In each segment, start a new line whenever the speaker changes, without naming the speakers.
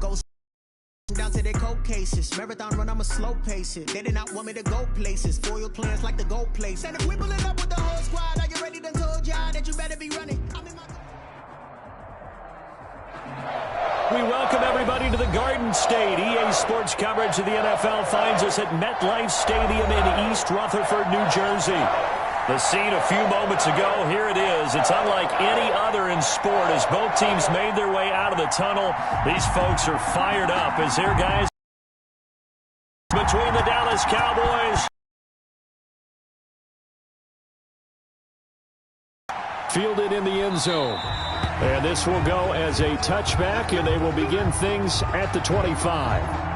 Go down to their cold cases. Marathon run, I'ma slow pace it. They did not want me to go places. Foil plans like the gold place. And if we pulling up with the whole squad, are you ready to told y'all that you better be running?
We welcome everybody to the Garden State. EA Sports coverage of the NFL finds us at MetLife Stadium in East Rutherford, New Jersey. The scene a few moments ago, here it is. It's unlike any other in sport as both teams made their way out of the tunnel. These folks are fired up as their guys between the Dallas Cowboys. Fielded in the end zone. And this will go as a touchback, and they will begin things at the 25.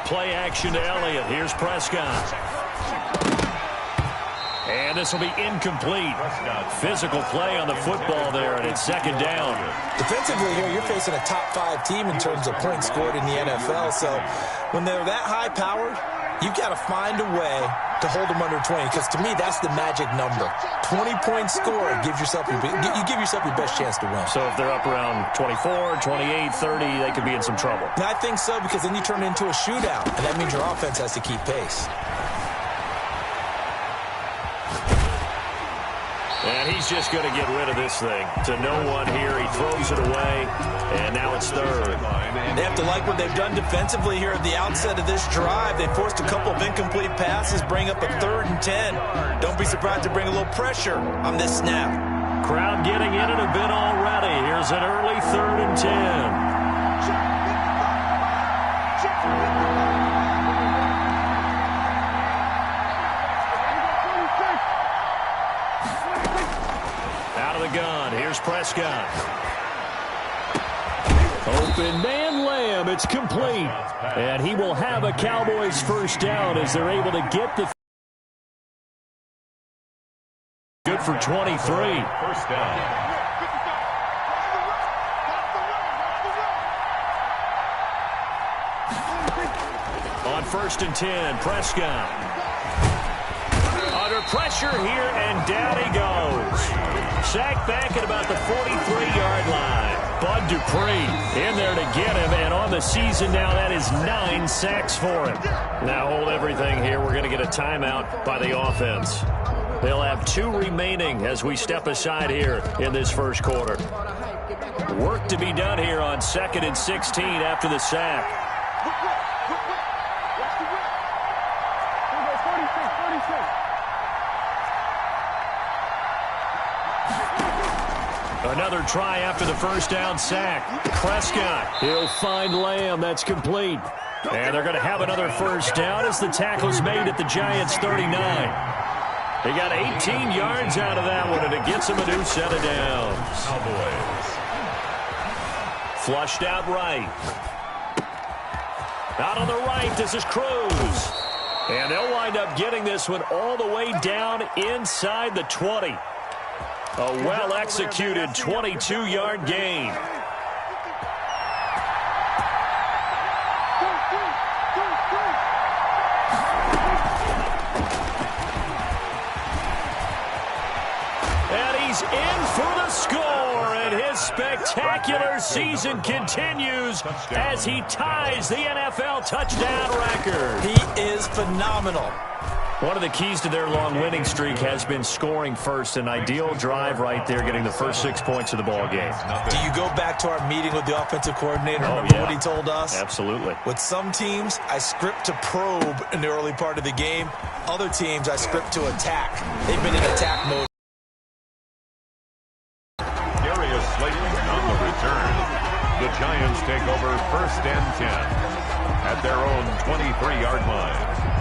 Play action to Elliott. Here's Prescott. And this will be incomplete. Physical play on the football there, and it's second down.
Defensively here, you're facing a top-5 team in terms of points scored in the NFL. So when they're that high-powered, you've got to find a way to hold them under 20, because to me, that's the magic number. 20 points scored gives yourself you give yourself your best chance to win.
So if they're up around 24, 28, 30, they could be in some trouble.
I think so, because then you turn it into a shootout, and that means your offense has to keep pace.
And he's just going to get rid of this thing. To no one here. He throws it away, and now it's third.
They have to like what they've done defensively here at the outset of this drive. They forced a couple of incomplete passes, bring up a 3rd and 10. Don't be surprised to bring a little pressure on this snap.
Crowd getting in it a bit already. Here's an early 3rd and 10. Gun. Here's Prescott. Open man Lamb. It's complete. And he will have a Cowboys first down as they're able to get the good for 23. First down. On 1st and 10, Prescott. Under pressure here, and down he goes. Sacked back at about the 43-yard line. Bud Dupree in there to get him, and on the season now, that is 9 sacks for him. Now hold everything here. We're going to get a timeout by the offense. They'll have 2 remaining as we step aside here in this first quarter. Work to be done here on 2nd and 16 after the sack. Another try after the first down sack. Prescott, he'll find Lamb. That's complete. And they're going to have another first down as the tackle's made at the Giants' 39. They got 18 yards out of that one, and it gets them a new set of downs. Cowboys. Flushed out right. Out on the right, this is Cruz. And they'll wind up getting this one all the way down inside the 20. A well-executed 22-yard gain. And he's in for the score, and his spectacular season continues as he ties the NFL touchdown record.
He is phenomenal.
One of the keys to their long winning streak has been scoring first. An ideal drive right there, getting the first 6 points of the ball game.
Do you go back to our meeting with the offensive coordinator? Remember what he told us?
Absolutely.
With some teams, I script to probe in the early part of the game. Other teams, I script to attack. They've been in attack mode.
Darius Slayton on the return. The Giants take over 1st and 10 at their own 23-yard line.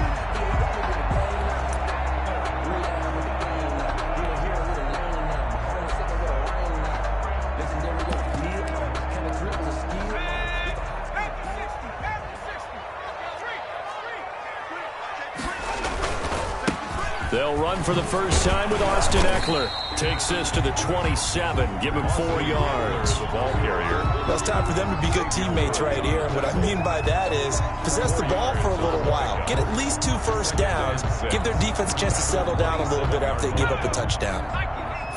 They'll run for the first time with Austin Eckler. Takes this to the 27. Give him 4 yards.
The ball carrier.
Well, it's time for them to be good teammates right here. And what I mean by that is possess the ball for a little while. Get at least 2 first downs. Give their defense a chance to settle down a little bit after they give up a touchdown.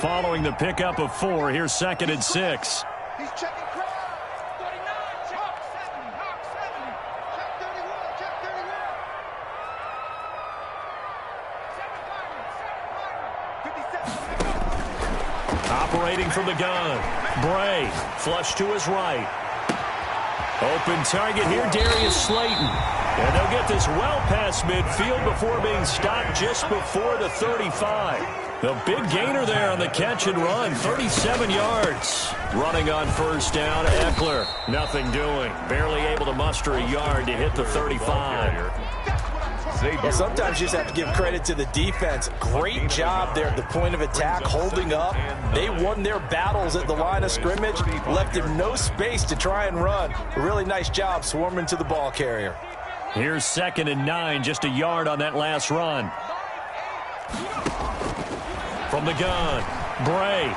Following the pickup of 4, here's 2nd and 6.
He's checking crowd. 39, check 7, check 31, check 31. 57.
Operating from the gun. Bray, flush to his right. Open target here, Darius Slayton. And they'll get this well past midfield before being stopped just before the 35. The big gainer there on the catch and run, 37 yards. Running on first down, Eckler. Nothing doing. Barely able to muster a yard to hit the 35.
Well, sometimes you just have to give credit to the defense. Great job there at the point of attack, holding up. They won their battles at the line of scrimmage, left him no space to try and run. A really nice job swarming to the ball carrier.
Here's 2nd and 9, just a yard on that last run. From the gun, Bray.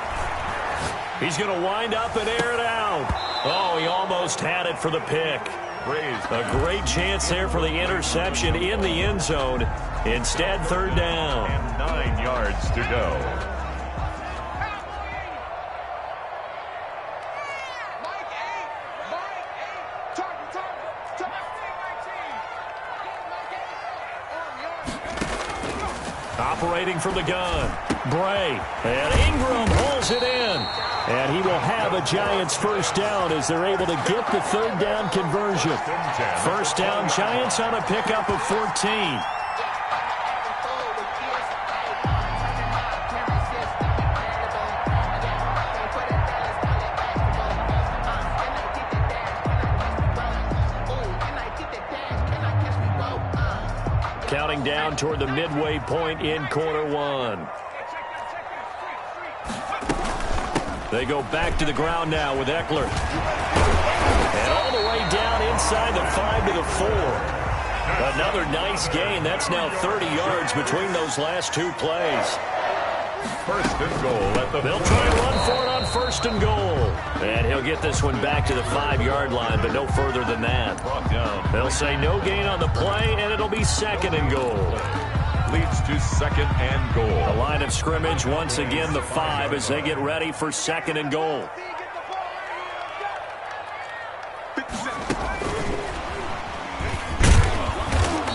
He's going to wind up and air it out. Oh, he almost had it for the pick. A great chance there for the interception in the end zone. Instead, 3rd down.
And 9 yards to go.
Operating from the gun, Bray, and Ingram pulls it in. And he will have a Giants first down as they're able to get the 3rd down conversion. First down, Giants on a pickup of 14. Counting down toward the midway point in quarter 1. They go back to the ground now with Eckler. And all the way down inside the 5 to the 4. Another nice gain. That's now 30 yards between those last 2 plays.
First and goal at the...
They'll try and run for it on 1st and goal. And he'll get this one back to the 5-yard line, but no further than that. They'll say no gain on the play, and it'll be 2nd and goal.
Leads to 2nd and goal.
The line of scrimmage, once again, the 5 as they get ready for 2nd and goal.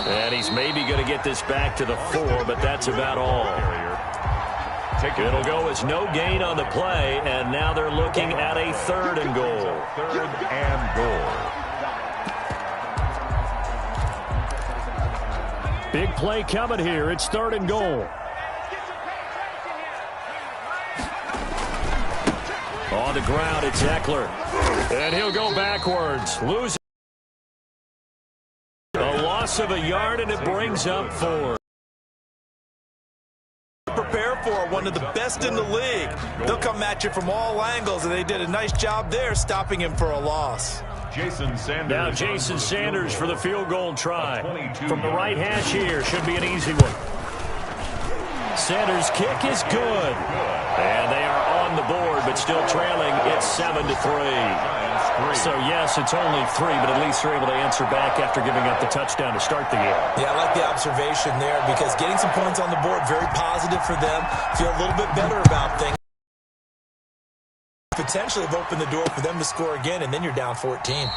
And he's maybe going to get this back to the 4, but that's about all. It'll go as no gain on the play, and now they're looking at a 3rd and goal.
3rd and goal.
Big play coming here. It's 3rd and goal. On the ground, it's Eckler. And he'll go backwards. Losing a loss of a yard, and it brings up 4.
Prepare for one of the best in the league. They'll come at you from all angles, and they did a nice job there stopping him for a loss.
Jason Sanders.
Now Jason Sanders for the field goal try. From the right hash here, should be an easy one. Sanders' kick is good. And they are on the board, but still trailing. It's 7-3. So, yes, it's only 3, but at least they're able to answer back after giving up the touchdown to start the game.
Yeah, I like the observation there because getting some points on the board, very positive for them. Feel a little bit better about things. Potentially have opened the door for them to score again, and then you're down 14.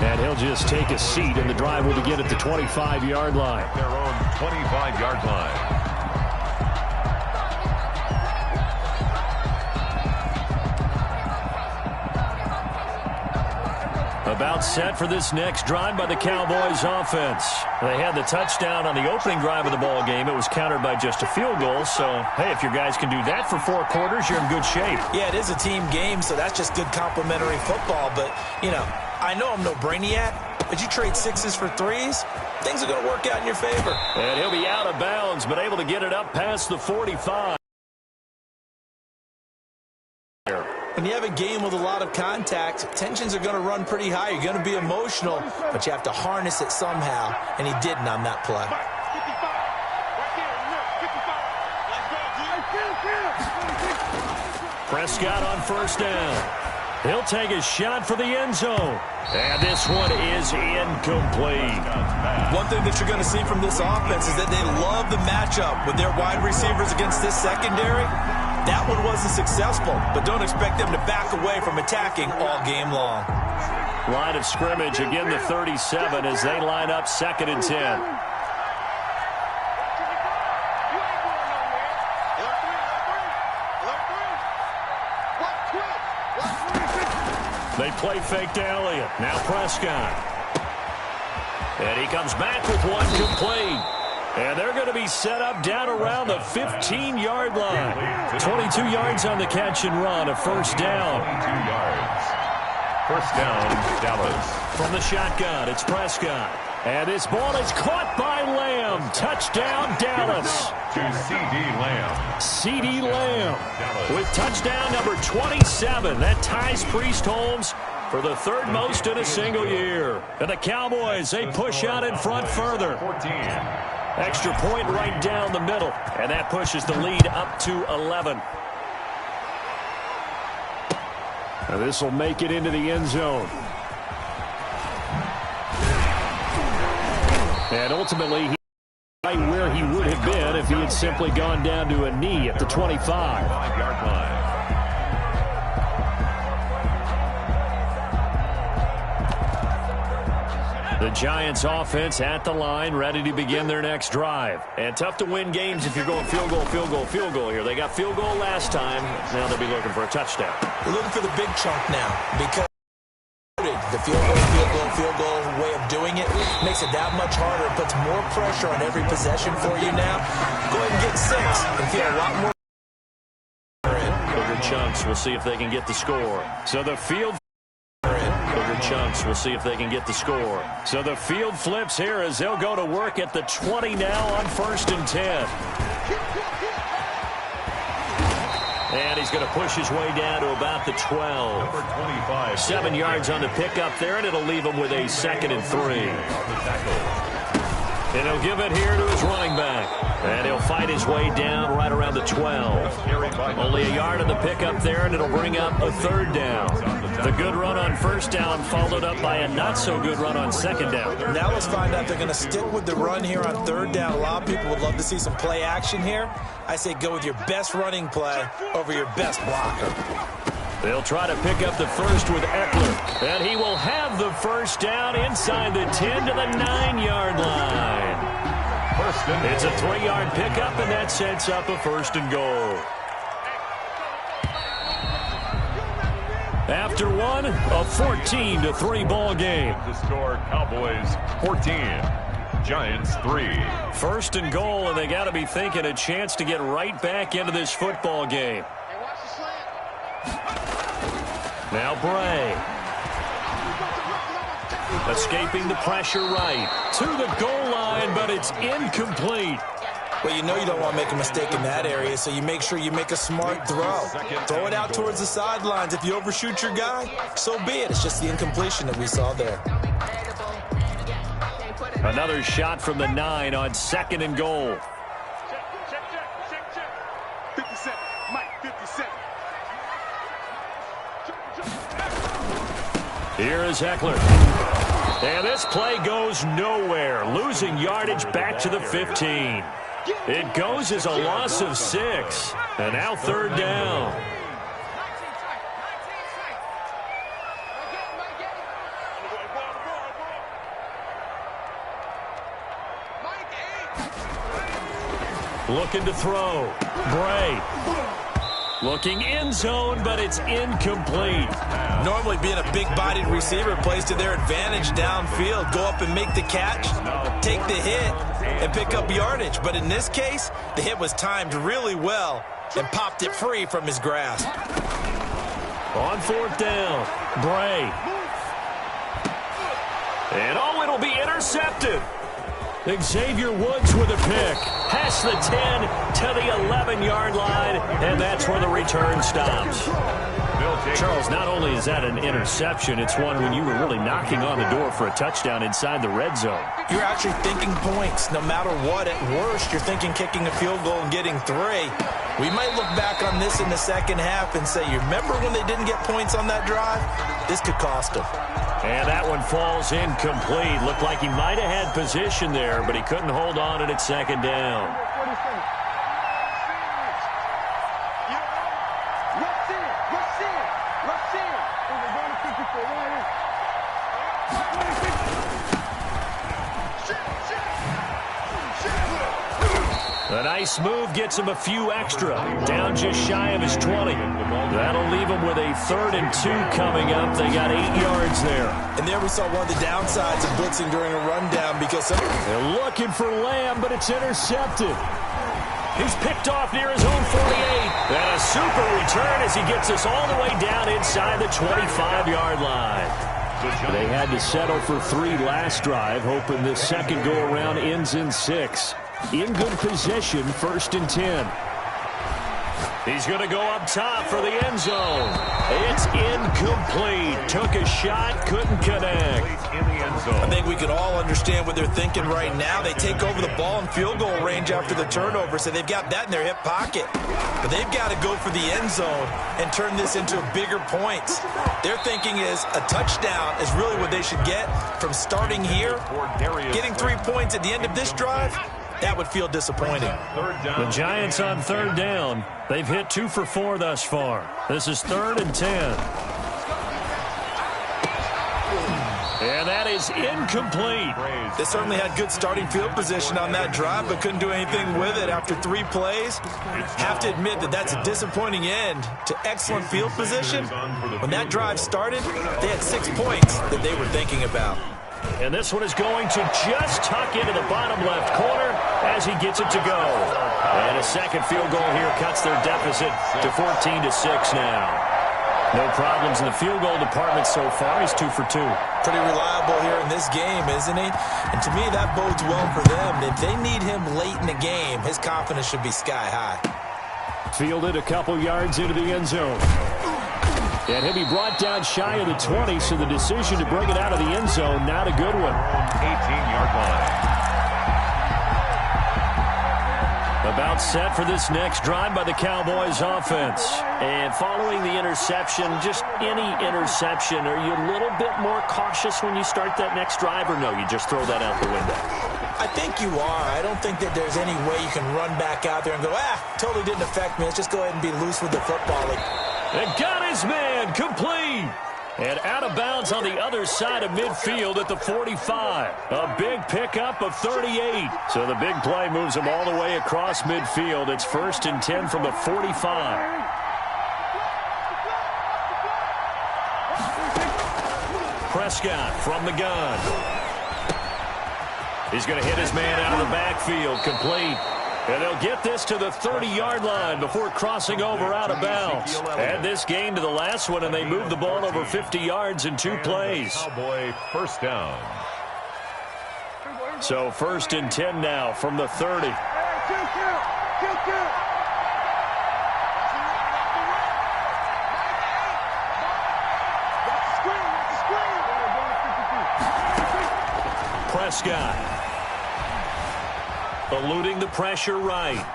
And he'll just take a seat, and the drive will begin at the 25-yard line.
Their own 25-yard line.
About set for this next drive by the Cowboys offense. They had the touchdown on the opening drive of the ball game. It was countered by just a field goal. So, hey, if your guys can do that for 4 quarters, you're in good shape.
Yeah, it is a team game, so that's just good complimentary football. But, you know, I know I'm no brainiac, but you trade 6s for 3s, things are going to work out in your favor.
And he'll be out of bounds, but able to get it up past the 45.
When you have a game with a lot of contact, tensions are going to run pretty high. You're going to be emotional, but you have to harness it somehow, and he didn't on that play.
Prescott on first down. He'll take a shot for the end zone. And this one is incomplete.
One thing that you're going to see from this offense is that they love the matchup with their wide receivers against this secondary. That one wasn't successful, but don't expect them to back away from attacking all game long.
Line of scrimmage, again the 37 as they line up 2nd and 10. They play fake to Elliott. Now Prescott. And he comes back with one complete. And they're going to be set up down around the 15-yard line. 22 yards on the catch and run. A first down.
22 yards. First down, Dallas.
From the shotgun, it's Prescott. And this ball is caught by Lamb. Touchdown, Dallas.
To C.D. Lamb.
C.D. Lamb with touchdown number 27. That ties Priest Holmes for the 3rd most in a single year. And the Cowboys, they push out in front further.
14.
Extra point right down the middle. And that pushes the lead up to 11. Now this will make it into the end zone. And ultimately, he's right where he would have been if he had simply gone down to a knee at the 25.
5-yard line.
The Giants offense at the line, ready to begin their next drive. And tough to win games if you're going field goal, field goal, field goal here. They got field goal last time. Now they'll be looking for a touchdown.
They're looking for the big chunk now because the field goal way of doing it makes it that much harder. It puts more pressure on every possession for you now. Go ahead and get 6 and feel a lot more.
Bigger chunks. We'll see if they can get the score. So the field. Bigger chunks. We'll see if they can get the score. So the field flips here as they'll go to work at the 20 now on 1st and 10. And he's going to push his way down to about the 12.
Number 25.
7 yards on the pickup there, and it'll leave him with a 2nd and 3. And he'll give it here to his running back. And he'll fight his way down right around the 12. Only a yard on the pickup there, and it'll bring up a 3rd down. The good run on 1st down followed up by a not-so-good run on 2nd down.
Now let's find out if they're going to stick with the run here on 3rd down. A lot of people would love to see some play action here. I say go with your best running play over your best blocker.
They'll try to pick up the first with Eckler. And he will have the first down inside the 10 to the 9-yard line. It's a 3-yard pickup, and that sets up a 1st and goal. After one, a 14-3 ball game.
The score, Cowboys 14, Giants 3.
1st and goal, and they got to be thinking a chance to get right back into this football game. Now Bray. Escaping the pressure right. To the goal line, but it's incomplete.
Well, you know you don't want to make a mistake in that area, so you make sure you make a smart throw. Throw it out towards the sidelines. If you overshoot your guy, so be it. It's just the incompletion that we saw there.
Another shot from the 9 on 2nd and goal.
Check. 57. Mike, 57.
Here is Eckler. And this play goes nowhere. Losing yardage back to the 15. It goes as a loss of 6. And now 3rd down. Looking to throw. Bray. Looking end zone, but it's incomplete.
Normally being a big-bodied receiver plays to their advantage downfield. Go up and make the catch, take the hit, and pick up yardage. But in this case, the hit was timed really well and popped it free from his grasp.
On 4th down, Bray. And oh, it'll be intercepted. Xavier Woods with a pick. Past the 10 to the 11-yard line, and that's where the return stops. Charles, not only is that an interception, it's one when you were really knocking on the door for a touchdown inside the red zone.
You're actually thinking points. No matter what, at worst, you're thinking kicking a field goal and getting 3. We might look back on this in the second half and say, you remember when they didn't get points on that drive? This could cost them.
And that one falls incomplete. Looked like he might have had position there, but he couldn't hold on at second down. A nice move gets him a few extra. Down just shy of his 20. That'll leave him with a 3rd and 2 coming up. They got 8 yards there.
And there we saw one of the downsides of blitzing during a rundown because
they're looking for Lamb, but it's intercepted. He's picked off near his own 48. And a super return as he gets us all the way down inside the 25-yard line. They had to settle for 3 last drive, hoping this second go-around ends in 6. In good position, 1st and 10. He's going to go up top for the end zone. It's incomplete. Took a shot, couldn't connect.
In the end zone.
I think we can all understand what they're thinking right now. They take over the ball in field goal range after the turnover, so they've got that in their hip pocket. But they've got to go for the end zone and turn this into bigger points. Their thinking is a touchdown is really what they should get from starting here. Getting 3 points at the end of this drive, that would feel disappointing.
The Giants on 3rd down. They've hit 2 for 4 thus far. This is 3rd and 10. And that is incomplete.
They certainly had good starting field position on that drive, but couldn't do anything with it after 3 plays. Have to admit that that's a disappointing end to excellent field position. When that drive started, they had 6 points that they were thinking about.
And this one is going to just tuck into the bottom left corner as he gets it to go. And a second field goal here cuts their deficit to 14-6 now. No problems in the field goal department so far. He's 2 for 2.
Pretty reliable here in this game, isn't he? And to me, that bodes well for them. If they need him late in the game, his confidence should be sky high.
Fielded a couple yards into the end zone. And he'll be brought down shy of the 20, so the decision to bring it out of the end zone, not a good one.
18-yard line.
About set for this next drive by the Cowboys offense. And following the interception, just any interception, are you a little bit more cautious when you start that next drive, or no, you just throw that out the window?
I think you are. I don't think that there's any way you can run back out there and go, totally didn't affect me. Let's just go ahead and be loose with the football.
And got his man, complete. And out of bounds on the other side of midfield at the 45. A big pickup of 38. So the big play moves him all the way across midfield. It's 1st and 10 from the 45. Prescott from the gun. He's going to hit his man out of the backfield, complete. And they'll get this to the 30-yard line before crossing over out of bounds. Add this game to the last one, and they move the ball over 50 yards in 2 plays.
Cowboy first down.
So 1st and 10 now from the 30. Prescott. Eluding the pressure right.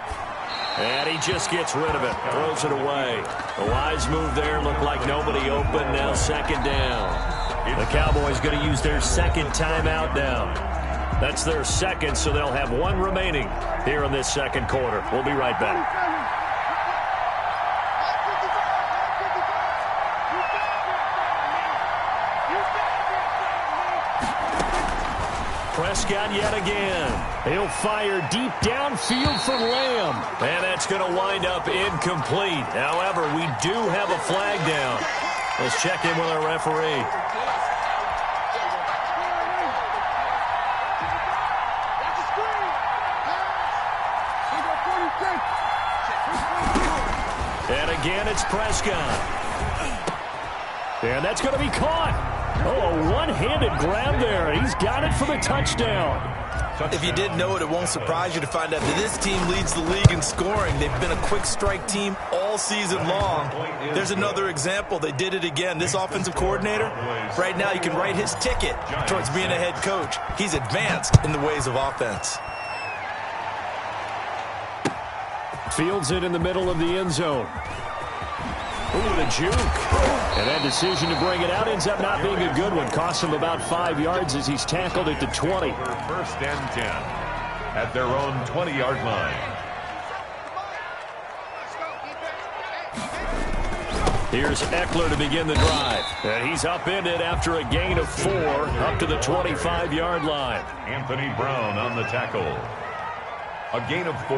And he just gets rid of it. Throws it away. A wise move there. Looked like nobody open. Now 2nd down. The Cowboys going to use their 2nd timeout now. That's their 2nd, so they'll have 1 remaining here in this 2nd quarter. We'll be right back. Prescott yet again. He'll fire deep downfield for Lamb. And that's going to wind up incomplete. However, we do have a flag down. Let's check in with our referee. And again, it's Prescott. And that's going to be caught. Oh, a one-handed grab there. He's got it for the touchdown.
If you didn't know it, it won't surprise you to find out that this team leads the league in scoring. They've been a quick strike team all season long. There's another example. They did it again. This offensive coordinator, right now you can write his ticket towards being a head coach. He's advanced in the ways of offense.
Fields it in the middle of the end zone. Ooh, the juke. And that decision to bring it out ends up not being a good one. Costs him about 5 yards as he's tackled at the 20.
First and 10 at their own 20-yard line.
Here's Eckler to begin the drive. And he's upended after a gain of 4 up to the 25-yard line.
Anthony Brown on the tackle. A gain of 4.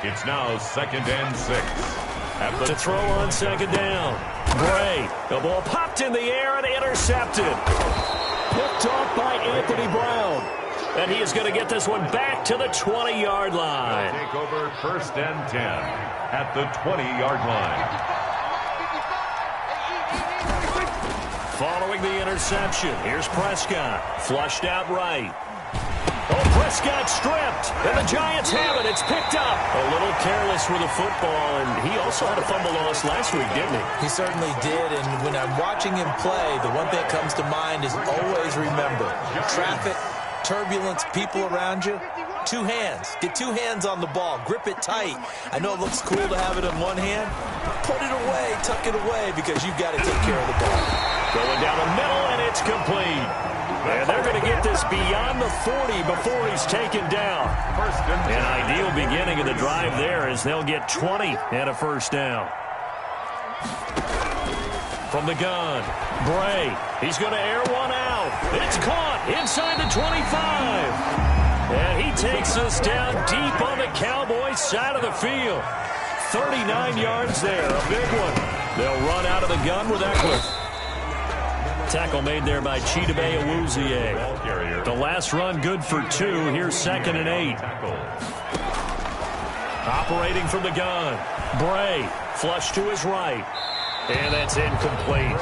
It's now 2nd and 6.
To throw on second down. Bray. The ball popped in the air and intercepted. Picked off by Anthony Brown. And he is going to get this one back to the 20-yard line.
Take over 1st and 10 at the 20-yard line.
Following the interception, here's Prescott. Flushed out right. Oh, Prescott stripped, and the Giants have it. It's picked up. A little careless with the football, and he also had a fumble loss last week, didn't he?
He certainly did, and when I'm watching him play, the one thing that comes to mind is always remember, traffic, turbulence, people around you, 2 hands. Get 2 hands on the ball. Grip it tight. I know it looks cool to have it in one hand. Put it away, tuck it away, because you've got to take care of the ball.
Going down the middle, and it's complete. And they're going to get this beyond the 40 before he's taken down. An ideal beginning of the drive there as they'll get 20 and a first down. From the gun, Bray. He's going to air one out. It's caught inside the 25. And he takes us down deep on the Cowboys side of the field. 39 yards there, a big one. They'll run out of the gun with Eckler. Tackle made there by Chidobe Awuzie. The last run good for 2. Here's 2nd and 8. Operating from the gun. Bray flush to his right. And that's incomplete.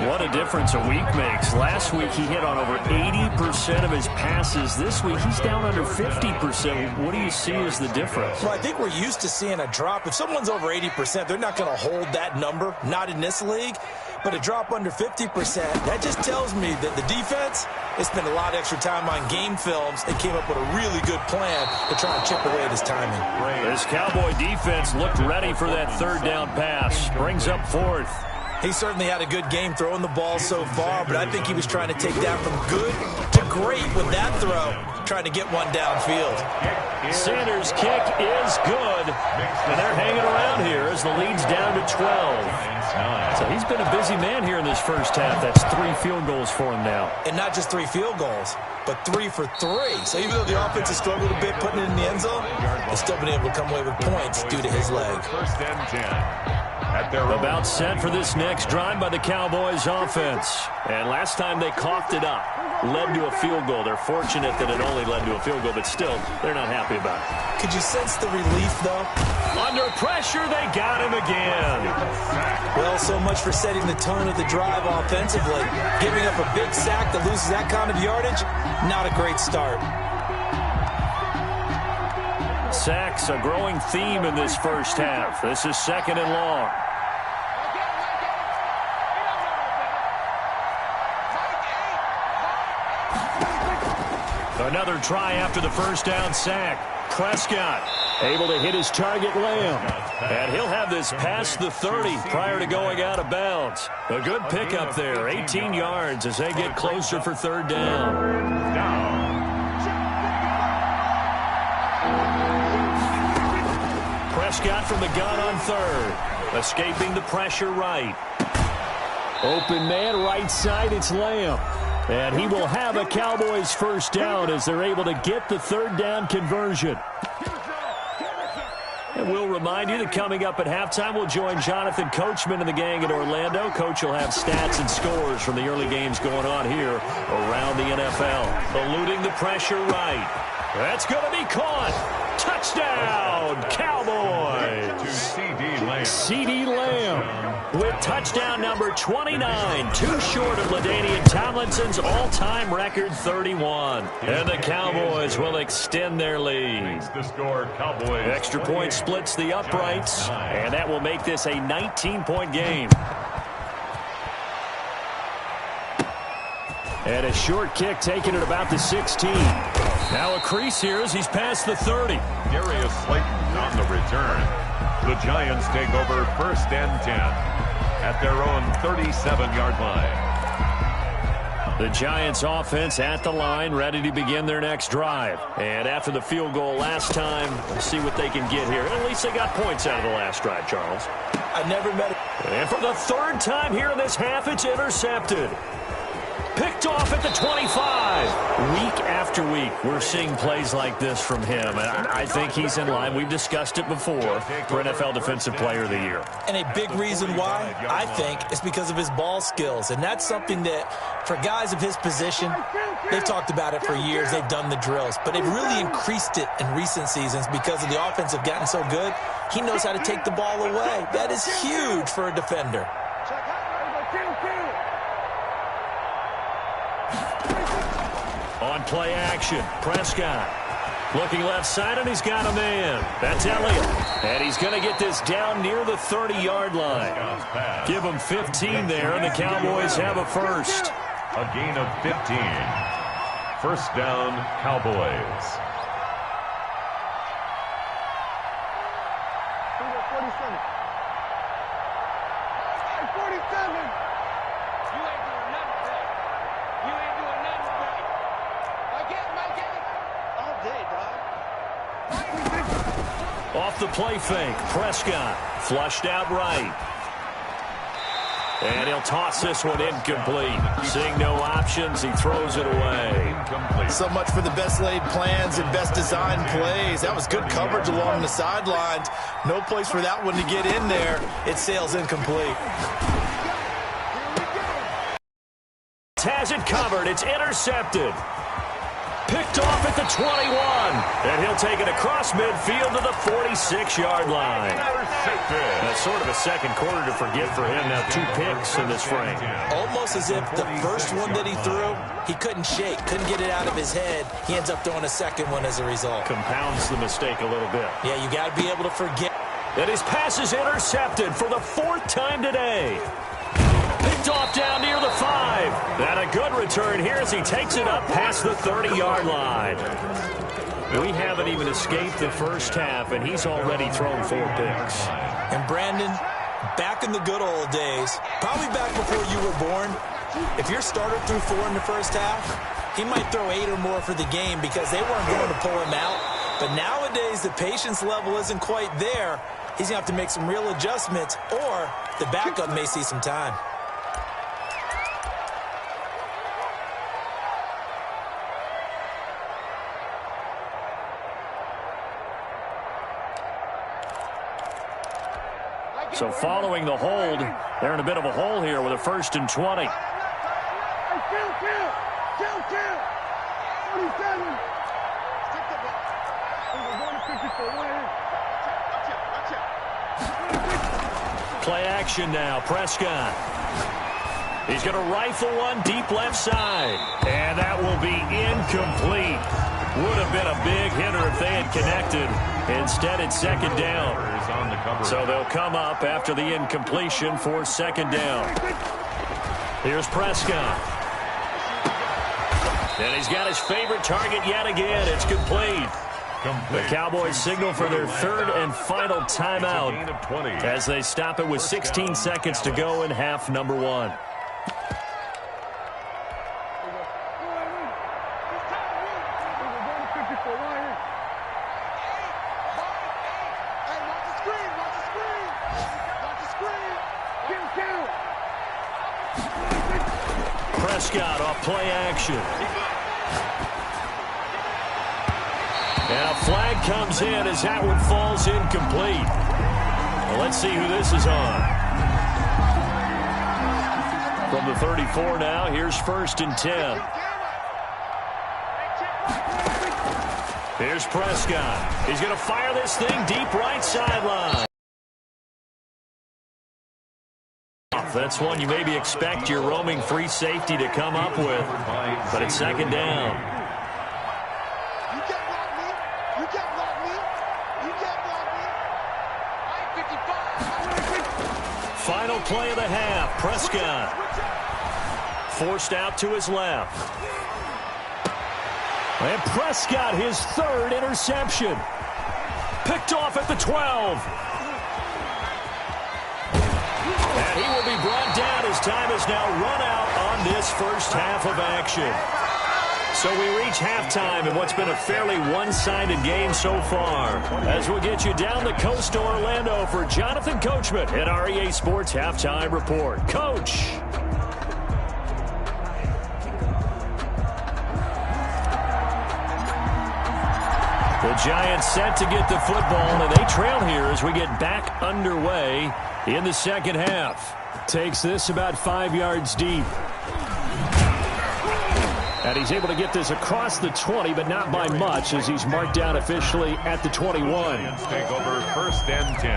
What a difference a week makes. Last week he hit on over 80% of his passes. This week he's down under 50%. What do you see as the difference?
Well, I think we're used to seeing a drop. If someone's over 80%, they're not going to hold that number. Not in this league. But a drop under 50%, that just tells me that the defense, they spent a lot of extra time on game films and came up with a really good plan to try and chip away at his timing.
This Cowboy defense looked ready for that 3rd down pass. Brings up 4th.
He certainly had a good game throwing the ball so far, but I think he was trying to take that from good to great with that throw, trying to get one downfield.
Sanders' kick is good, and they're hanging around here as the lead's down to 12. So he's been a busy man here in this first half. That's 3 field goals for him now.
And not just 3 field goals, but 3 for 3. So even though the offense has struggled a bit putting it in the end zone, they've still been able to come away with points due to his leg.
1st and 10.
About set for this next drive by the Cowboys offense. And last time they coughed it up, led to a field goal. They're fortunate that it only led to a field goal, but still, they're not happy about it.
Could you sense the relief, though?
Under pressure, they got him again.
Well, so much for setting the tone of the drive offensively. Giving up a big sack that loses that kind of yardage, not a great start.
Sacks, a growing theme in this first half. This is 2nd and long. Another try after the first down sack. Prescott able to hit his target, Lamb. And he'll have this past the 30 prior to going out of bounds. A good pickup there, 18 yards as they get closer for 3rd down. Prescott from the gun on 3rd. Escaping the pressure right. Open man right side, it's Lamb. And he will have a Cowboys first down as they're able to get the 3rd down conversion. And we'll remind you that coming up at halftime, we'll join Jonathan Coachman and the gang in Orlando. Coach will have stats and scores from the early games going on here around the NFL. Eluding the pressure right. That's going to be caught. Touchdown, Cowboys. CeeDee Lamb with touchdown number 29, too short of LaDainian Tomlinson's all-time record 31. And the Cowboys will extend their lead. Extra point splits the uprights, and that will make this a 19-point game. And a short kick taken at about the 16. Now a crease here as he's past the 30.
Darius Slayton on on the return. The Giants take over 1st and 10 at their own 37-yard line.
The Giants offense at the line, ready to begin their next drive. And after the field goal last time, let's see what they can get here. At least they got points out of the last drive, Charles.
I never met it.
And for the 3rd time here in this half, it's intercepted. Picked off at the 25. Week after week, we're seeing plays like this from him. And I think he's in line. We've discussed it before for NFL Defensive Player of the Year.
And a big reason why, I think, is because of his ball skills. And that's something that, for guys of his position, they've talked about it for years. They've done the drills. But they've really increased it in recent seasons because of the offense have gotten so good. He knows how to take the ball away. That is huge for a defender.
On play action, Prescott looking left side, and he's got a man. That's Elliott. And he's going to get this down near the 30-yard line. Give him 15 there, and the Cowboys have a first.
A gain of 15. First down, Cowboys.
47. 47. You ain't doing nothing today. You ain't doing nothing today. I get it. All day, dog.
Off the play fake, Prescott flushed out right. And he'll toss this one incomplete. Seeing no options, he throws it away.
So much for the best laid plans and best designed plays. That was good coverage along the sidelines. No place for that one to get in there. It sails incomplete.
Has it covered. It's intercepted. Picked off at the 21. And he'll take it across midfield to the 46-yard line. That's sort of a second quarter to forget for him. Now 2 picks in this frame.
Almost as if the first one that he threw, he couldn't shake, couldn't get it out of his head. He ends up throwing a second one as a result.
Compounds the mistake a little bit.
Yeah, you got to be able to forget.
And his pass is intercepted for the 4th time today. Picked off down near the 5. And a good return here as he takes it up past the 30-yard line. We haven't even escaped the first half, and he's already thrown 4 picks.
And Brandon, back in the good old days, probably back before you were born, if your starter threw 4 in the first half, he might throw 8 or more for the game because they weren't going to pull him out. But nowadays, the patience level isn't quite there. He's going to have to make some real adjustments, or the backup may see some time.
So following the hold, they're in a bit of a hole here with a 1st and 20. Play action now, Prescott. He's going to rifle one deep left side. And that will be incomplete. Would have been a big hitter if they had connected. Instead, it's 2nd down. So they'll come up after the incompletion for 2nd down. Here's Prescott. And he's got his favorite target yet again. It's complete. The Cowboys signal for their 3rd and final timeout as they stop it with 16 seconds to go in half number 1. Prescott off play action. And a flag comes in as that one falls incomplete. Well, let's see who this is on. From the 34 now, here's 1st and 10. Here's Prescott. He's going to fire this thing deep right sideline. That's one you maybe expect your roaming free safety to come up with, but it's 2nd down.
You can't block me. You can't block me. You can't block me. I ain't 55.
Final play of the half. Prescott forced out to his left. And Prescott, his 3rd interception. Picked off at the 12. And he will be brought down as time has now run out on this first half of action. So we reach halftime in what's been a fairly one-sided game so far. As we'll get you down the coast to Orlando for Jonathan Coachman at REA Sports Halftime Report. Coach. The Giants set to get the football, and they trail here as we get back underway in the second half. Takes this about 5 yards deep. And he's able to get this across the 20, but not by much, as he's marked down officially at the 21.
Giants take over first and 10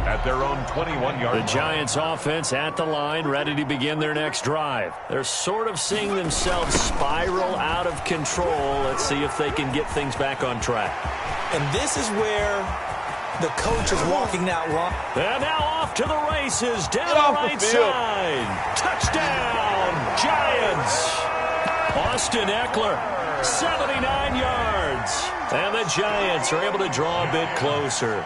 at their own 21-yard line.
The Giants offense at the line, ready to begin their next drive. They're sort of seeing themselves spiral out of control. Let's see if they can get things back on track.
And this is where the coach is walking that line.
And now off to the races, down the right side. Touchdown, Giants. Austin Eckler, 79 yards. And the Giants are able to draw a bit closer.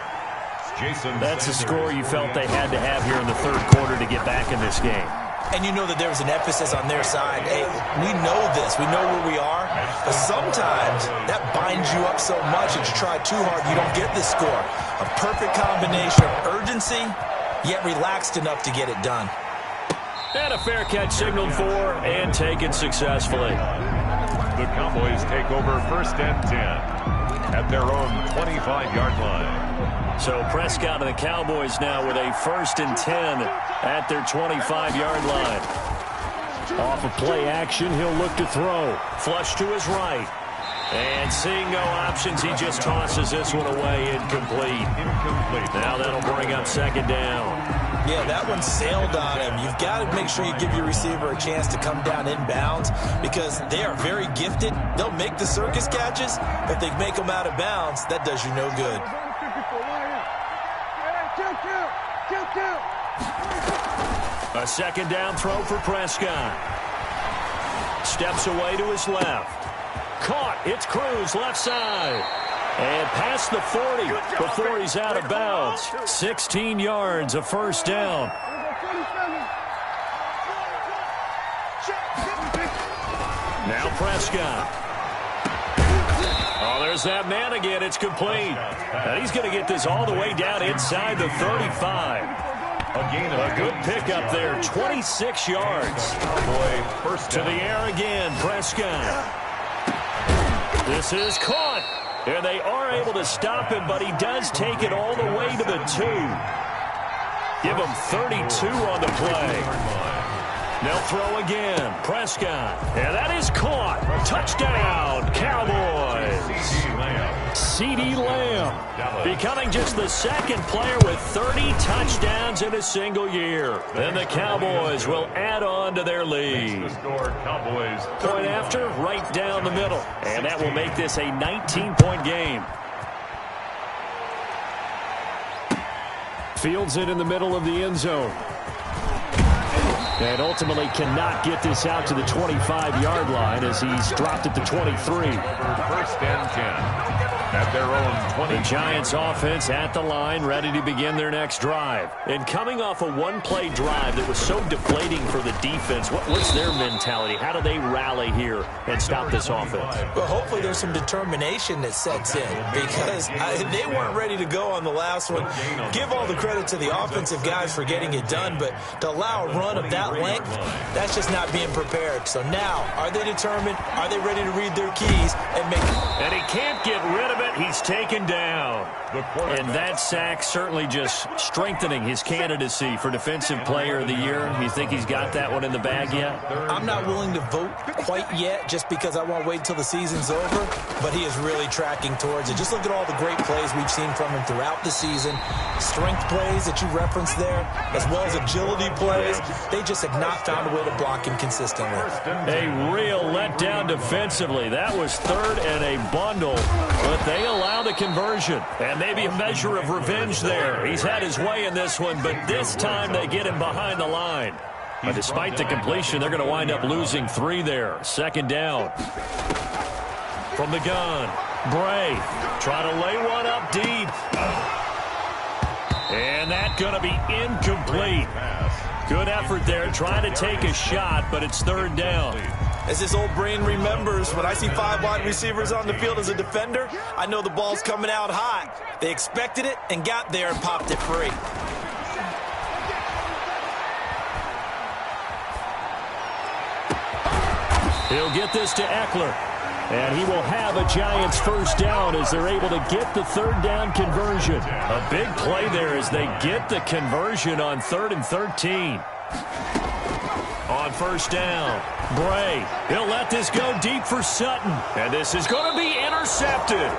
That's a score you felt they had to have here in the third quarter to get back in this game.
And you know that there was an emphasis on their side. Hey, we know this. We know where we are. But sometimes that binds you up so much that you try too hard, you don't get this score. A perfect combination of urgency, yet relaxed enough to get it done.
And a fair catch signaled for and taken successfully.
The Cowboys take over first and 10 at their own 25-yard line.
So Prescott and the Cowboys now with a first and 10 at their 25-yard line. Off of play action, he'll look to throw. Flush to his right. And seeing no options, he just tosses this one away, incomplete. Now that'll bring up second down.
Yeah, that one sailed on him. You've got to make sure you give your receiver a chance to come down inbounds because they are very gifted. They'll make the circus catches, but if they make them out of bounds, that does you no good.
A second down throw for Prescott. Steps away to his left. Caught. It's Cruz, left side. And past the 40 before he's out of bounds. 16 yards, a first down. Now Prescott. Oh, there's that man again. It's complete. And he's going to get this all the way down inside the 35. A good pickup there, 26 yards. To the air again, Prescott. This is caught. And they are able to stop him, but he does take it all the way to the 2. Give him 32 on the play. They'll throw again. Prescott. And that is caught. Touchdown, Cowboys. CeeDee Lamb becoming just the second player with 30 touchdowns in a single year. And the Cowboys will add on to their lead. Point after, right down the middle. And that will make this a 19-point game. Fields it in the middle of the end zone. And ultimately cannot get this out to the 25-yard line as he's dropped at the 23.
First and 10 at their own 20.
The Giants offense at the line, ready to begin their next drive. And coming off a one-play drive that was so deflating for the defense, what's their mentality? How do they rally here and stop this offense?
Well, hopefully there's some determination that sets in because they weren't ready to go on the last one. Give all the credit to the offensive guys for getting it done, but to allow a run of that length, that's just not being prepared. So now, are they determined? Are they ready to read their keys and make it?
And he can't get rid of it. He's taken down. And that sack certainly just strengthening his candidacy for Defensive Player of the Year. You think he's got that one in the bag yet?
I'm not willing to vote quite yet just because I want to wait until the season's over, but he is really tracking towards it. Just look at all the great plays we've seen from him throughout the season. Strength plays that you referenced there, as well as agility plays. They just have not found a way to block him consistently.
A real letdown defensively. That was third and a bundle, but they allow the conversion. And maybe a measure of revenge there. He's had his way in this one, but this time they get him behind the line. But despite the completion, they're going to wind up losing 3 there. Second down. From the gun, Bray trying to lay one up deep. And that's going to be incomplete. Good effort there trying to take a shot, but it's third down.
As this old brain remembers, when I see 5 wide receivers on the field as a defender, I know the ball's coming out hot. They expected it and got there and popped it free.
He'll get this to Eckler. And he will have a Giants first down as they're able to get the third down conversion. A big play there as they get the conversion on 3rd and 13. On first down, Bray. He'll let this go deep for Sutton. And this is going to be intercepted.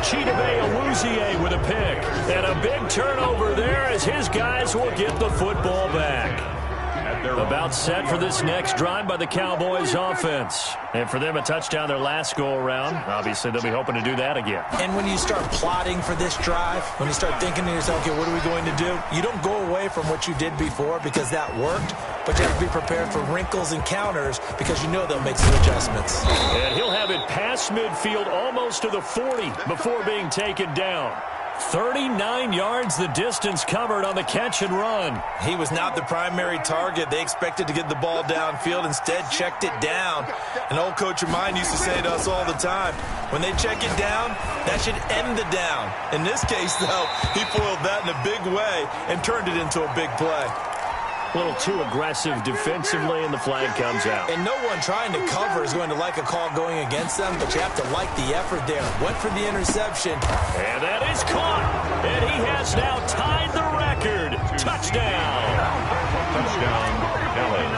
Chidobe Awuzie with a pick. And a big turnover there as his guys will get the football back. About set for this next drive by the Cowboys offense. And for them, a touchdown their last go-around. Obviously, they'll be hoping to do that again.
And when you start plotting for this drive, when you start thinking to yourself, okay, what are we going to do? You don't go away from what you did before because that worked, but you have to be prepared for wrinkles and counters because you know they'll make some adjustments.
And he'll have it past midfield almost to the 40 before being taken down. 39 yards the distance covered on the catch and run.
He was not the primary target. They expected to get the ball downfield. Instead, checked it down. An old coach of mine used to say to us all the time, when they check it down, that should end the down. In this case, though, he foiled that in a big way and turned it into a big play.
A little too aggressive defensively, and the flag comes out.
And no one trying to cover is going to like a call going against them, but you have to like the effort there. Went for the interception.
And that is caught. And he has now tied the record. Touchdown.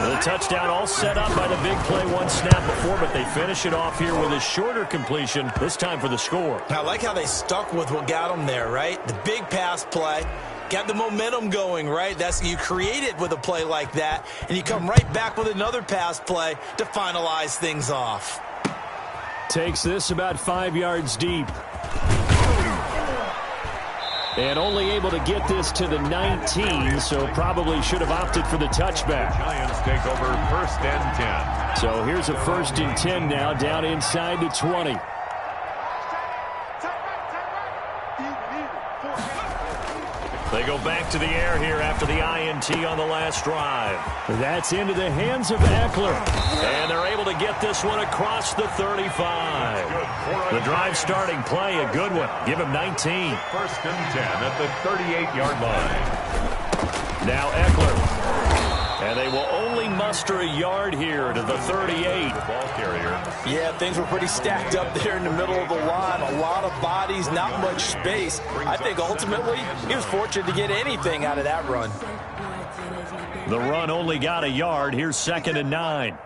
The touchdown all set up by the big play one snap before, but they finish it off here with a shorter completion, this time for the score.
I like how they stuck with what got them there, right? The big pass play. Got the momentum going, right? You create it with a play like that, and you come right back with another pass play to finalize things off.
Takes this about 5 yards deep. And only able to get this to the 19, so probably should have opted for the touchback.
Giants take over 1st and 10.
So here's a 1st and 10 now, down inside the 20. They go back to the air here after the INT on the last drive. That's into the hands of Eckler. And they're able to get this one across the 35. The drive starting play, a good one. Give him 19.
1st and 10 at the 38-yard line.
Now Eckler. And they will only muster a yard here to the 38.
Ball carrier.
Yeah, things were pretty stacked up there in the middle of the line. A lot of bodies, not much space. I think ultimately he was fortunate to get anything out of that run.
The run only got a yard. Here's 2nd and 9.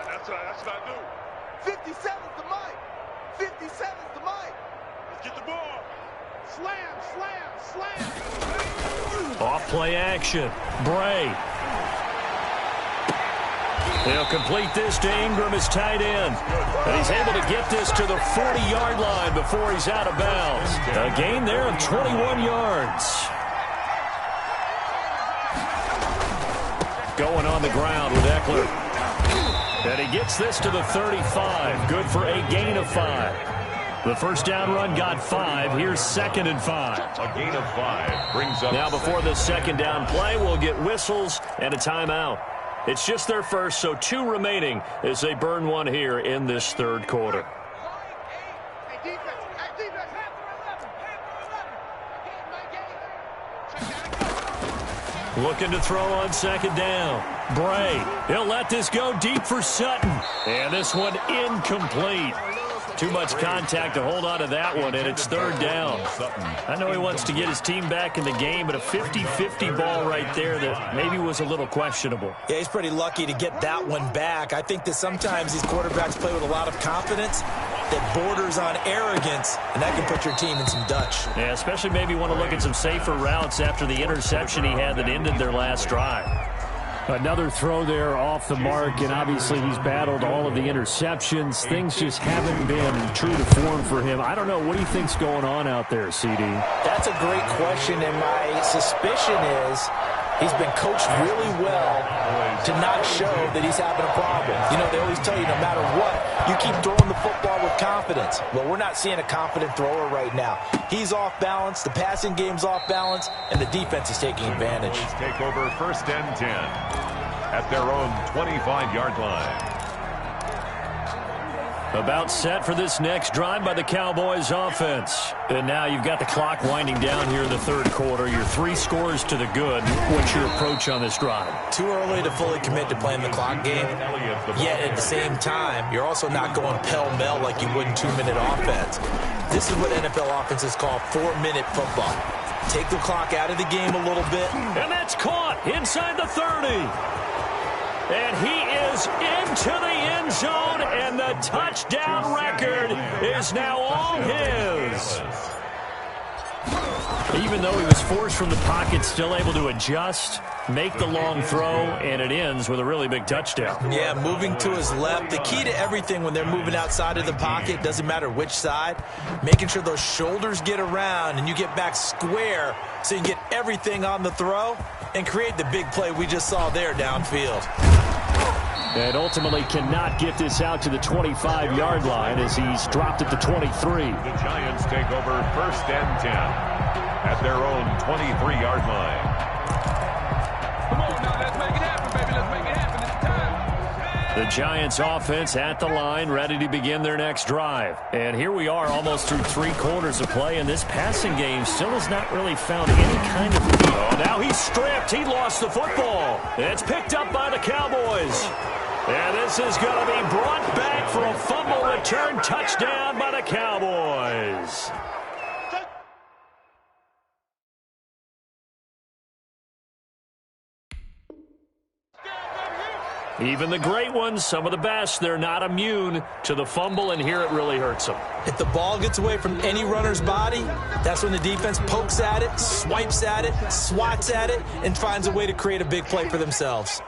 That's what I do. 57's the mic. 57's the mic. Let's get the ball. Slam, slam, slam.
Off play action. Bray. He'll complete this to Ingram, his tight end. And he's able to get this to the 40-yard line before he's out of bounds. A gain there of 21 yards. Going on the ground with Eckler. And he gets this to the 35. Good for a gain of 5. The first down run got 5. Here's 2nd and 5.
A gain of 5 brings up.
Now before the second down play, we'll get whistles and a timeout. It's just their first, so 2 remaining as they burn one here in this third quarter. Looking to throw on 2nd down. Bray, he'll let this go deep for Sutton. And this one incomplete. Too much contact to hold on to that one, and it's 3rd down. I know he wants to get his team back in the game, but a 50-50 ball right there that maybe was a little questionable.
Yeah, he's pretty lucky to get that one back. I think that sometimes these quarterbacks play with a lot of confidence that borders on arrogance, and that can put your team in some Dutch.
Yeah, especially maybe want to look at some safer routes after the interception he had that ended their last drive. Another throw there off the mark, and obviously he's battled all of the interceptions. Things just haven't been true to form for him. I don't know. What do you think's going on out there, CD?
That's a great question, and my suspicion is He's been coached really well to not show that he's having a problem. You know, they always tell you no matter what, you keep throwing the football with confidence. Well, we're not seeing a confident thrower right now. He's off balance, the passing game's off balance, and the defense is taking advantage.
Take over 1st and 10 at their own 25-yard line.
About set for this next drive by the Cowboys offense. And now you've got the clock winding down here in the third quarter. Your 3 scores to the good. What's your approach on this drive?
Too early to fully commit to playing the clock game. Yet at the same time, you're also not going pell-mell like you would in 2-minute offense. This is what NFL offenses call 4-minute football. Take the clock out of the game a little bit.
And that's caught inside the 30. And he is into the end zone, and the touchdown record is now all his. Even though he was forced from the pocket, still able to adjust, make the long throw, and it ends with a really big touchdown.
Yeah, moving to his left. The key to everything when they're moving outside of the pocket, doesn't matter which side, making sure those shoulders get around and you get back square so you can get everything on the throw and create the big play we just saw there downfield.
And ultimately cannot get this out to the 25-yard line as he's dropped at the 23.
The Giants take over 1st and 10 at their own 23-yard line.
Come on now, let's make it happen, baby. Let's make it happen. It's time.
The Giants offense at the line, ready to begin their next drive. And here we are almost through 3 quarters of play, and this passing game still has not really found any kind of... Oh, now he's stripped. He lost the football. It's picked up by the Cowboys. And this is going to be brought back for a fumble return touchdown by the Cowboys. Even the great ones, some of the best, they're not immune to the fumble, and here it really hurts them.
If the ball gets away from any runner's body, that's when the defense pokes at it, swipes at it, swats at it, and finds a way to create a big play for themselves.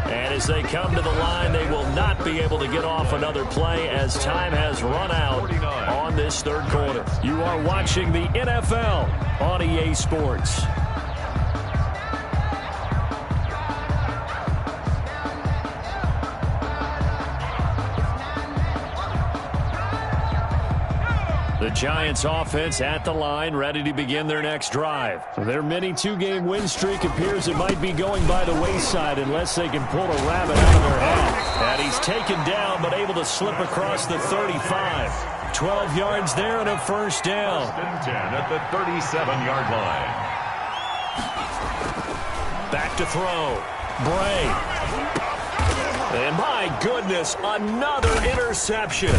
And as they come to the line, they will not be able to get off another play as time has run out on this third quarter. You are watching the NFL on EA Sports. The Giants offense at the line, ready to begin their next drive. Their mini 2-game win streak appears it might be going by the wayside unless they can pull a rabbit out of their hat. And he's taken down but able to slip across the 35. 12 yards there and a first down.
10 at the 37-yard line.
Back to throw. Bray. And my goodness, another interception.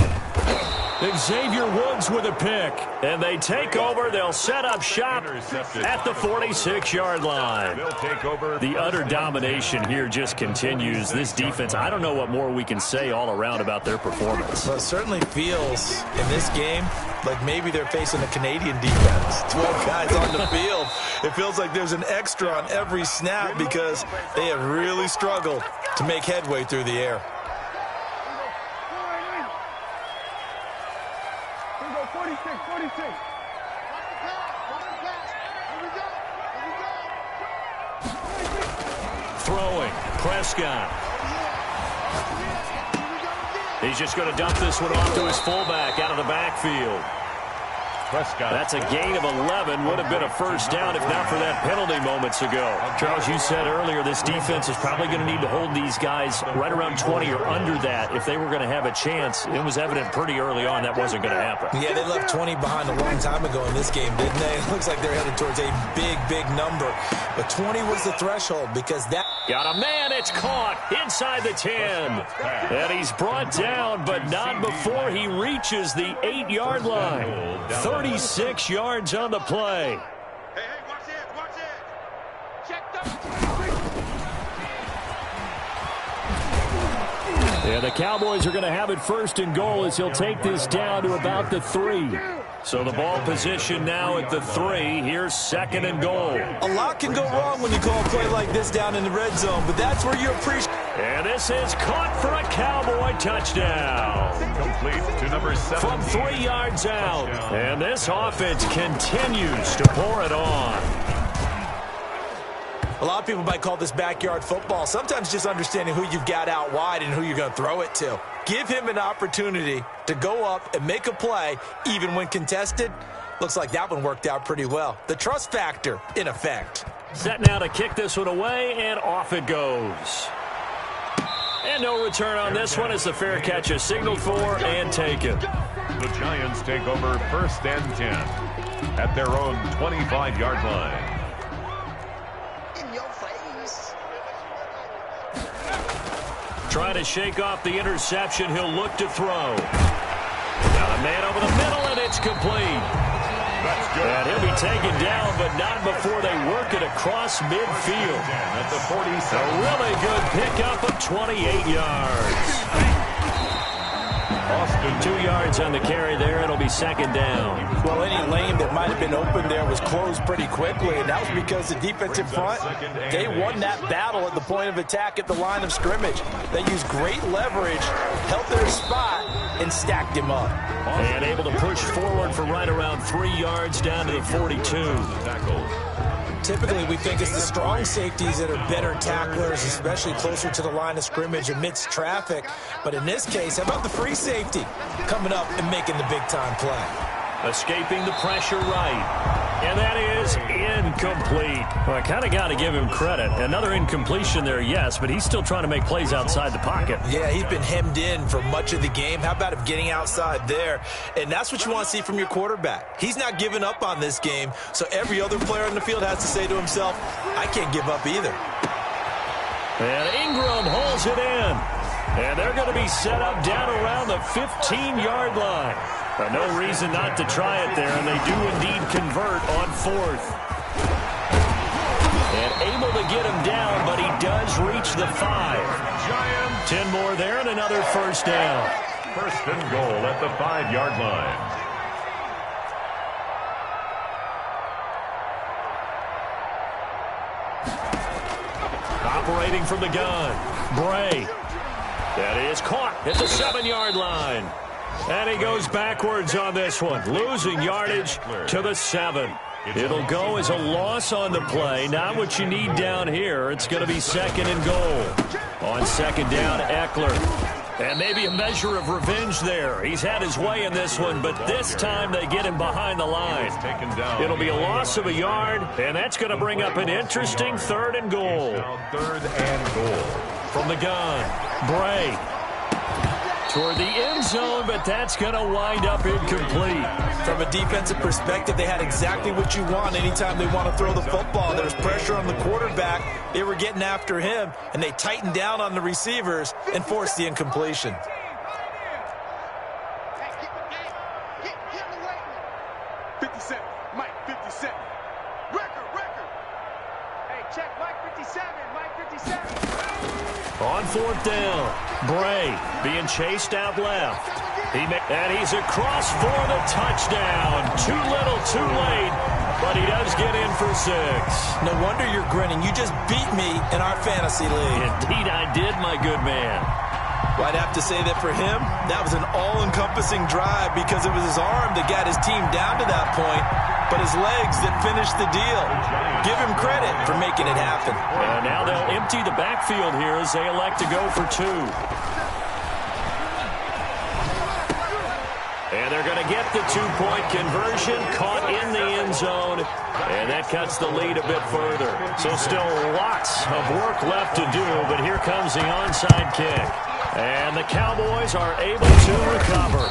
Xavier Woods with a pick. And they take over. They'll set up shop at the 46-yard line. The utter domination here just continues. This defense, I don't know what more we can say all around about their performance.
Well, it certainly feels in this game like maybe they're facing a Canadian defense. 12 guys on the field. It feels like there's an extra on every snap because they have really struggled to make headway through the air.
Throwing. Prescott. He's just going to dump this one off to his fullback out of the backfield.
Prescott.
That's a gain of 11. Would have been a first down if not for that penalty moments ago. Charles, you said earlier this defense is probably going to need to hold these guys right around 20 or under that if they were going to have a chance. It was evident pretty early on that wasn't going to happen.
Yeah, they left 20 behind a long time ago in this game, didn't they? It looks like they're headed towards a big, big number. But 20 was the threshold because that...
Got a man, it's caught inside the 10. And he's brought down, but not before he reaches the 8-yard line. 36 yards on the play.
Hey, watch it. Check the...
Yeah, the Cowboys are going to have it first and goal as he'll take this down to about the 3. So the ball position now at the 3. Here's second and goal.
A lot can go wrong when you call a play like this down in the red zone, but that's where you appreciate...
And this is caught for a Cowboy touchdown.
Complete to number 7.
From 3 yards out. And this offense continues to pour it on.
A lot of people might call this backyard football. Sometimes just understanding who you've got out wide and who you're going to throw it to. Give him an opportunity to go up and make a play, even when contested. Looks like that one worked out pretty well. The trust factor in effect.
Set now to kick this one away, and off it goes. And no return on this one as the fair catch is signaled for and taken.
The Giants take over 1st and 10 at their own 25-yard line.
Trying to shake off the interception. He'll look to throw. Got a man over the middle, and it's complete.
That's good.
And he'll be taken down, but not before they work it across midfield.
At the 47.
A really good pickup of 28 yards.
Austin.
2 yards on the carry there. It'll be 2nd down.
Well, any lane that might have been open there was closed pretty quickly, and that was because the defensive front, they won that battle at the point of attack at the line of scrimmage. They used great leverage, held their spot, and stacked him up.
And able to push forward for right around 3 yards down to the 42.
Typically, we think it's the strong safeties that are better tacklers, especially closer to the line of scrimmage amidst traffic. But in this case, how about the free safety coming up and making the big-time play?
Escaping the pressure right. And that is incomplete. Well, I kind of got to give him credit. Another incompletion there, yes, but he's still trying to make plays outside the pocket.
Yeah, he's been hemmed in for much of the game. How about him getting outside there? And that's what you want to see from your quarterback. He's not giving up on this game, so every other player on the field has to say to himself, I can't give up either.
And Ingram holds it in. And they're going to be set up down around the 15-yard line. No reason not to try it there, and they do indeed convert on 4th. And able to get him down, but he does reach the 5.
Giants.
10 more there and another 1st down.
1st and goal at the 5-yard line.
Operating from the gun, Bray. That is caught at the 7-yard line. And he goes backwards on this one, losing yardage to the 7. It'll go as a loss on the play. Not what you need down here. It's going to be 2nd and goal. On 2nd down, Eckler. And maybe a measure of revenge there. He's had his way in this one, but this time they get him behind the line. It'll be a loss of a yard, and that's going to bring up an interesting 3rd and goal.
3rd and goal.
From the gun, Bray. Toward the end zone, but that's going to wind up incomplete.
From a defensive perspective, they had exactly what you want anytime they want to throw the football. There was pressure on the quarterback. They were getting after him, and they tightened down on the receivers and forced the incompletion.
On 4th down, Bray being chased out left. And he's across for the touchdown. Too little, too late, but he does get in for 6.
No wonder you're grinning. You just beat me in our fantasy league.
Indeed I did, my good man.
Well, I'd have to say that for him, that was an all-encompassing drive because it was his arm that got his team down to that point, but his legs that finished the deal. Give him credit for making it happen.
And now they'll empty the backfield here as they elect to go for 2. And they're going to get the 2-point conversion, caught in the end zone, and that cuts the lead a bit further. So still lots of work left to do, but here comes the onside kick. And the Cowboys are able to recover.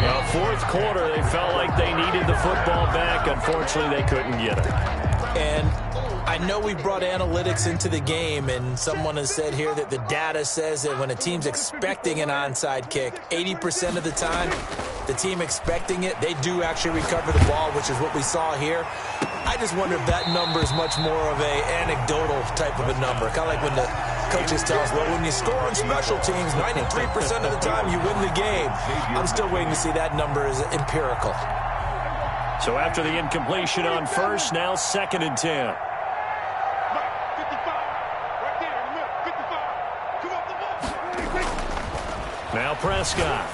The 4th quarter, they felt like they needed the football back. Unfortunately, they couldn't get it.
And I know we brought analytics into the game, and someone has said here that the data says that when a team's expecting an onside kick, 80% of the time, the team expecting it, they do actually recover the ball, which is what we saw here. I just wonder if that number is much more of a anecdotal type of a number. Kind of like when the coaches tell us, well, when you score on special teams, 93% of the time you win the game. I'm still waiting to see that number is empirical.
So after the incompletion on 1st, now 2nd and 10. Now Prescott.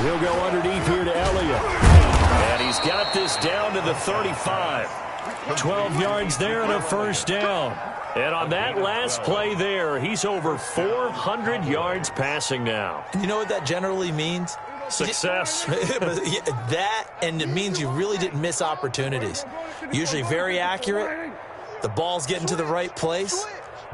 He'll go underneath here to Elliott. And he's got this down to the 35. 12 yards there and a first down. And on that last play there, he's over 400 yards passing now.
You know what that generally means?
Success.
That, and it means you really didn't miss opportunities. Usually very accurate. The ball's getting to the right place.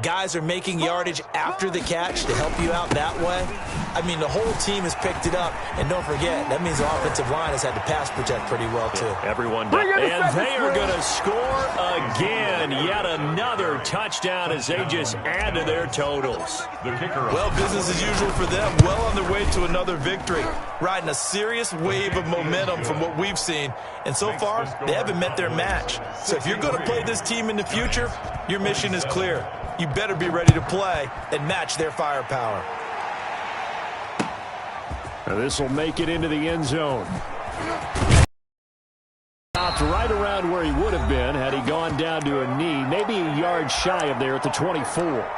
Guys are making yardage after the catch to help you out that way. I mean, the whole team has picked it up. And don't forget, that means the offensive line has had to pass protect pretty well, too.
Everyone does. And they are going to score again. Yet another touchdown as they just add to their totals.
Well, business as usual for them. Well on their way to another victory. Riding a serious wave of momentum from what we've seen. And so far, they haven't met their match. So if you're going to play this team in the future, your mission is clear. You better be ready to play and match their firepower.
Now this will make it into the end zone. Stopped right around where he would have been had he gone down to a knee, maybe a yard shy of there at the 24.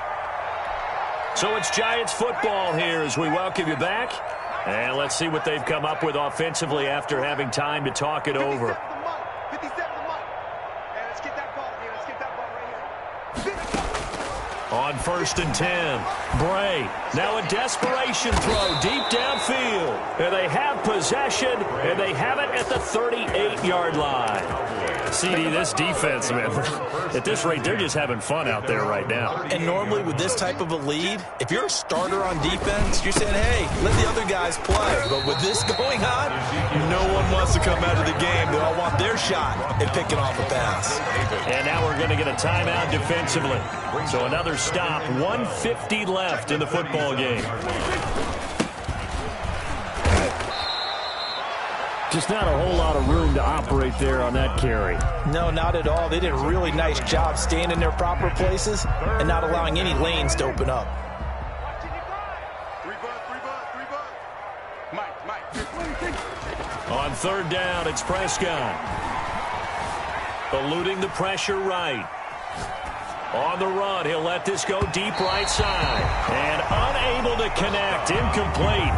So it's Giants football here as we welcome you back. And let's see what they've come up with offensively after having time to talk it over. On 1st and 10, Bray. Now a desperation throw deep downfield. And they have possession, and they have it at the 38-yard line. CD, this defense, man, at this rate, they're just having fun out there right now.
And normally with this type of a lead, if you're a starter on defense, you're saying, hey, let the other guys play. But with this going on, no one wants to come out of the game. They all want their shot at picking off a pass.
And now we're going to get a timeout defensively. So another stop, 1:50 left in the football game. Just not a whole lot of room to operate there on that carry.
No, not at all. They did a really nice job staying in their proper places and not allowing any lanes to open up.
On 3rd down, it's Prescott. Eluding the pressure right. On the run, he'll let this go deep right side. And unable to connect, incomplete.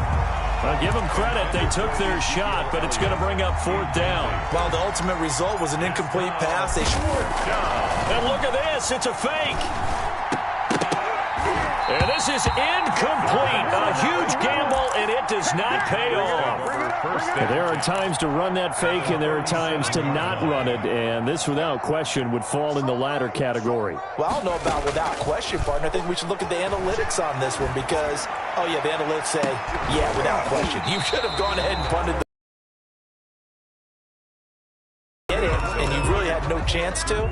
I'll give them credit. They took their shot, but it's going to bring up 4th down.
While the ultimate result was an incomplete pass, they
and look at this. It's a fake. And this is incomplete. A huge gamble, and it does not pay off. There are times to run that fake, and there are times to not run it, and this, without question, would fall in the latter category.
Well, I don't know about without question, partner. I think we should look at the analytics on this one because, oh, yeah, the analytics say, yeah, without question. You should have gone ahead and punted the and you really had no chance to.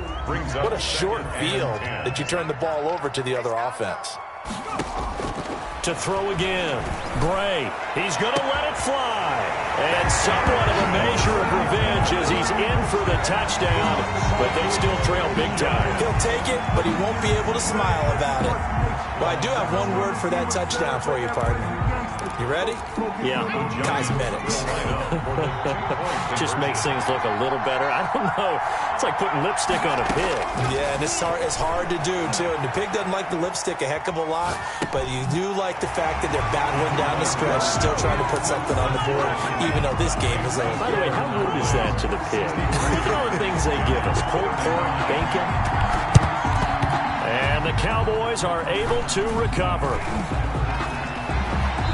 What a short field that you turned the ball over to the other offense.
To throw again. Bray. He's going to let it fly. And somewhat of a measure of revenge as he's in for the touchdown. But they still trail big time.
He'll take it, but he won't be able to smile about it. Well, I do have one word for that touchdown for you, partner. You ready?
Yeah.
Cosmetics.
Just makes things look a little better. I don't know. It's like putting lipstick on a pig.
Yeah, and it's hard to do, too. And the pig doesn't like the lipstick a heck of a lot, but you do like the fact that they're battling down the stretch, still trying to put something on the board, even though this game is over.
By the way, how rude is that to the pig? Look at all the things they give us. Pulled pork, bacon. And the Cowboys are able to recover.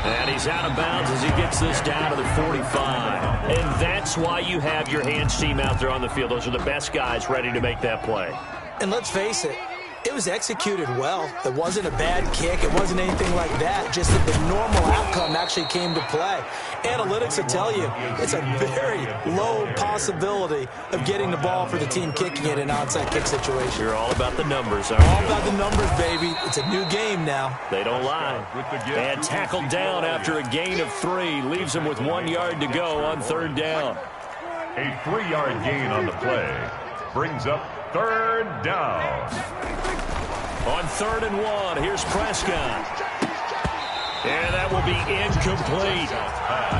And he's out of bounds as he gets this down to the 45. And that's why you have your hands team out there on the field. Those are the best guys ready to make that play.
And let's face it, it was executed well. It wasn't a bad kick. It wasn't anything like that. Just that the normal outcome actually came to play. Analytics will tell you it's a very low possibility of getting the ball for the team kicking it in an onside kick situation.
You're all about the numbers, aren't you?
All about the numbers, baby. It's a new game now.
They don't lie. And tackled down after a gain of 3. Leaves him with 1 yard to go on 3rd down.
A 3-yard gain on the play brings up 3rd down.
On 3rd and 1, here's Prescott. And that will be incomplete.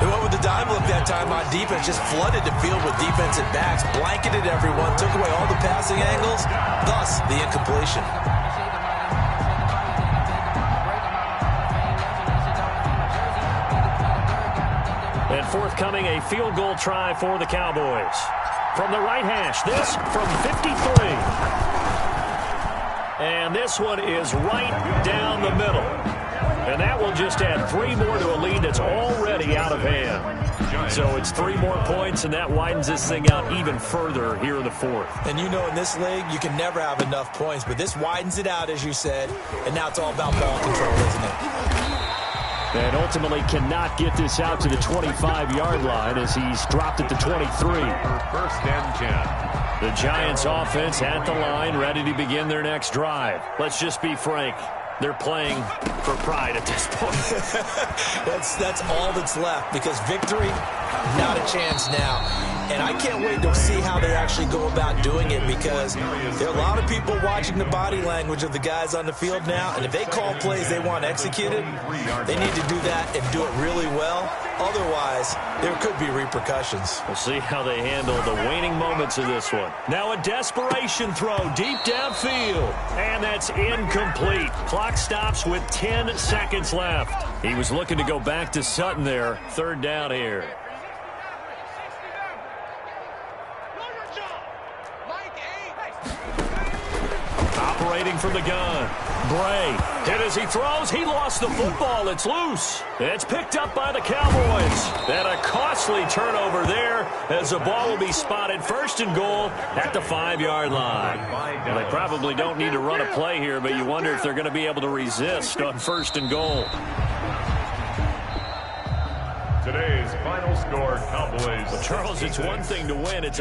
They went with the dime look that time on defense, just flooded the field with defensive backs, blanketed everyone, took away all the passing angles, thus the incompletion.
And forthcoming, a field goal try for the Cowboys. from the right hash. This from 53. And this one is right down the middle. And that will just add 3 more to a lead that's already out of hand. So it's 3 more points, and that widens this thing out even further here in the fourth.
And you know in this league, you can never have enough points, but this widens it out, as you said, and now it's all about ball control, isn't it?
And ultimately cannot get this out to the 25-yard line as he's dropped at the 23.
First and 10.
The Giants offense at the line, ready to begin their next drive. Let's just be frank. They're playing for pride at this point.
That's all that's left, because victory, not a chance now. And I can't wait to see how they actually go about doing it, because there are a lot of people watching the body language of the guys on the field now, and if they call plays they want executed, they need to do that and do it really well. Otherwise, there could be repercussions.
We'll see how they handle the waning moments of this one. Now a desperation throw deep downfield, and that's incomplete. Clock stops with 10 seconds left. He was looking to go back to Sutton there. 3rd down here. Operating from the gun. Bray hit as he throws. He lost the football. It's loose. It's picked up by the Cowboys. And a costly turnover there as the ball will be spotted 1st and goal at the 5-yard line. Well, they probably don't need to run a play here, but you wonder if they're going to be able to resist on 1st and goal.
Today's final score, Cowboys.
Well, Charles, it's one thing to win. It's